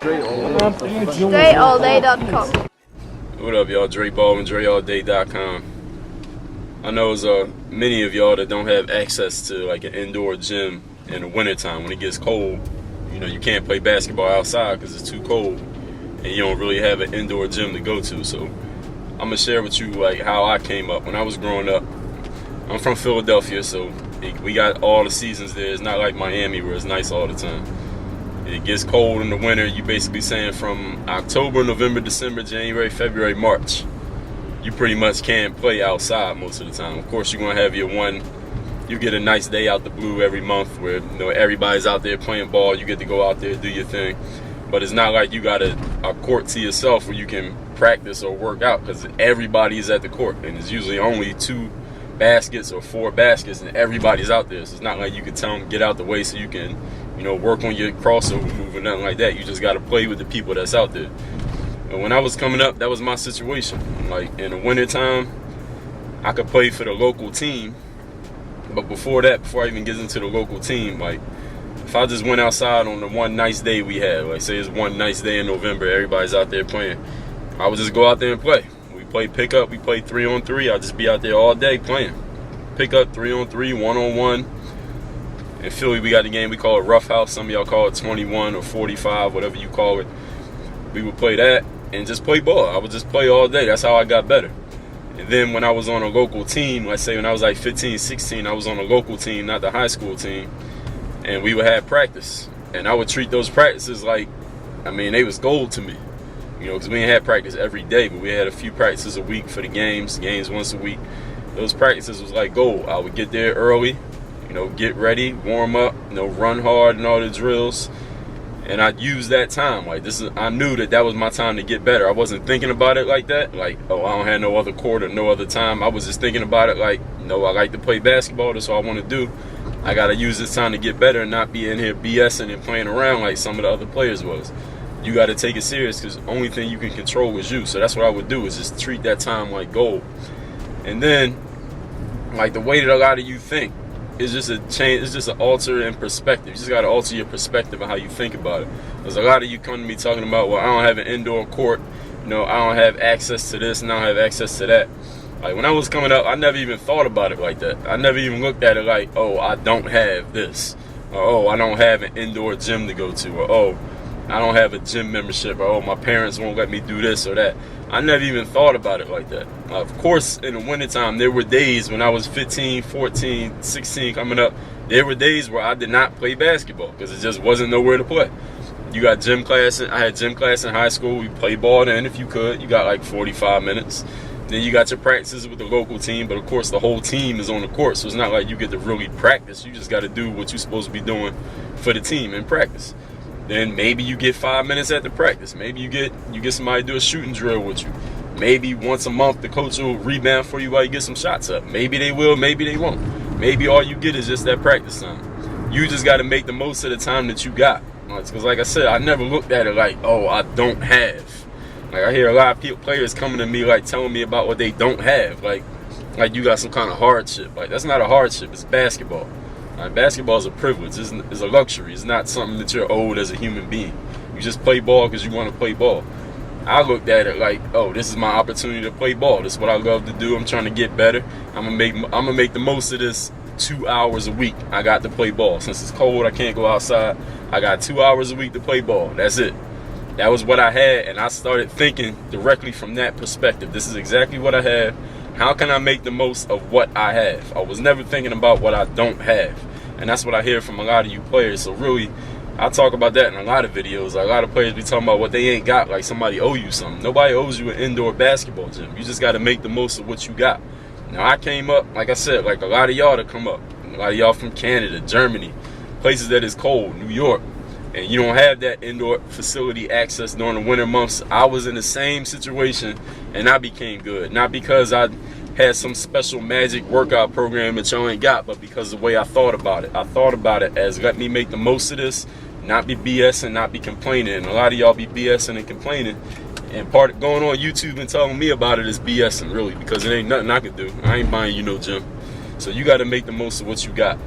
DreAllDay.com. What up, y'all? Dre Baldwin, DreAllDay.com. I know there's many of y'all that don't have access to like an indoor gym in the wintertime when it gets cold. You know, you can't play basketball outside because it's too cold, and you don't really have an indoor gym to go to. So I'm gonna share with you like how I came up when I was growing up. I'm from Philadelphia, so we got all the seasons there. It's not like Miami where it's nice all the time. It gets cold in the winter. You basically saying from October, November, December, January, February, March, you pretty much can't play outside most of the time. Of course, you're gonna have you get a nice day out the blue every month where everybody's out there playing ball. You get to go out there, do your thing. But it's not like you got a court to yourself where you can practice or work out, because everybody is at the court, and it's usually only 2 baskets or 4 baskets, and everybody's out there. So it's not like you can tell them get out the way so you can work on your crossover move or nothing like that. You just got to play with the people that's out there. And when I was coming up, that was my situation. Like in the wintertime, I could play for the local team. But before I even get into the local team, like if I just went outside on the one nice day we had, like say it's one nice day in November, everybody's out there playing, I would just go out there and play. We play pickup, we play 3-on-3. I'd just be out there all day playing. Pickup, 3-on-3, 1-on-1. In Philly, we got the game we call it Rough House. Some of y'all call it 21 or 45, whatever you call it. We would play that and just play ball. I would just play all day. That's how I got better. And then when I was on a local team, let's say when I was like 15, 16, I was on a local team, not the high school team, and we would have practice. And I would treat those practices like, they was gold to me. Because we didn't have practice every day, but we had a few practices a week for the games once a week. Those practices was like gold. I would get there early, get ready, warm up, run hard and all the drills. And I'd use that time. I knew that was my time to get better. I wasn't thinking about it like that. Like, oh, I don't have no other court or no other time. I was just thinking about it like, I like to play basketball. That's all I want to do. I got to use this time to get better and not be in here BSing and playing around like some of the other players was. You got to take it serious, because the only thing you can control is you. So that's what I would do, is just treat that time like gold. And then, like the way that a lot of you think, it's just a change. It's just an alter in perspective. You just got to alter your perspective of how you think about it. There's a lot of you come to me talking about, well, I don't have an indoor court. I don't have access to this and I don't have access to that. Like when I was coming up, I never even thought about it like that. I never even looked at it like, oh, I don't have this, or oh, I don't have an indoor gym to go to, or oh, I don't have a gym membership, or oh, my parents won't let me do this or that. I never even thought about it like that. Of course, in the wintertime, there were days when I was 15, 14, 16 coming up, there were days where I did not play basketball because it just wasn't nowhere to play. You got gym class. I had gym class in high school. We played ball then if you could. You got like 45 minutes. Then you got your practices with the local team, but of course the whole team is on the court, so it's not like you get to really practice. You just got to do what you're supposed to be doing for the team in practice. Then maybe you get 5 minutes at the practice. Maybe you get somebody to do a shooting drill with you. Maybe once a month the coach will rebound for you while you get some shots up. Maybe they will, maybe they won't. Maybe all you get is just that practice time. You just got to make the most of the time that you got. Because like I said, I never looked at it like, oh, I don't have. Like I hear a lot of players coming to me like telling me about what they don't have. Like you got some kind of hardship. Like that's not a hardship, it's basketball. Basketball is a privilege, it's a luxury. It's not something that you're owed as a human being. You just play ball because you want to play ball. I looked at it like, oh, this is my opportunity to play ball. This is what I love to do. I'm trying to get better. I'm gonna make the most of this 2 hours a week. I got to play ball. Since it's cold, I can't go outside. I got 2 hours a week to play ball. That's it. That was what I had, and I started thinking directly from that perspective. This is exactly what I have. How can I make the most of what I have? I was never thinking about what I don't have. And that's what I hear from a lot of you players. So really, I talk about that in a lot of videos. Like a lot of players be talking about what they ain't got, like somebody owe you something. Nobody owes you an indoor basketball gym. You just got to make the most of what you got. Now, I came up, like I said, like a lot of y'all to come up. A lot of y'all from Canada, Germany, places that is cold, New York. And you don't have that indoor facility access during the winter months. I was in the same situation, and I became good. Not because I had some special magic workout program that y'all ain't got, but because of the way I thought about it. I thought about it as, let me make the most of this, not be BSing, not be complaining. And a lot of y'all be BSing and complaining. And part of going on YouTube and telling me about it is BSing, really, because it ain't nothing I can do. I ain't buying you no gym. So you got to make the most of what you got.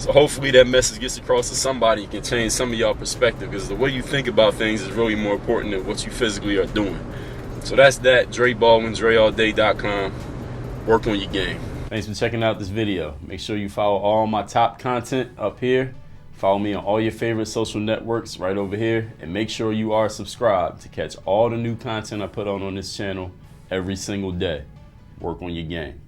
So hopefully that message gets across to somebody and can change some of y'all perspective, because the way you think about things is really more important than what you physically are doing. So that's that. Dre Baldwin, DreAllDay.com. Work on your game. Thanks for checking out this video. Make sure you follow all my top content up here. Follow me on all your favorite social networks right over here. And make sure you are subscribed to catch all the new content I put on this channel every single day. Work on your game.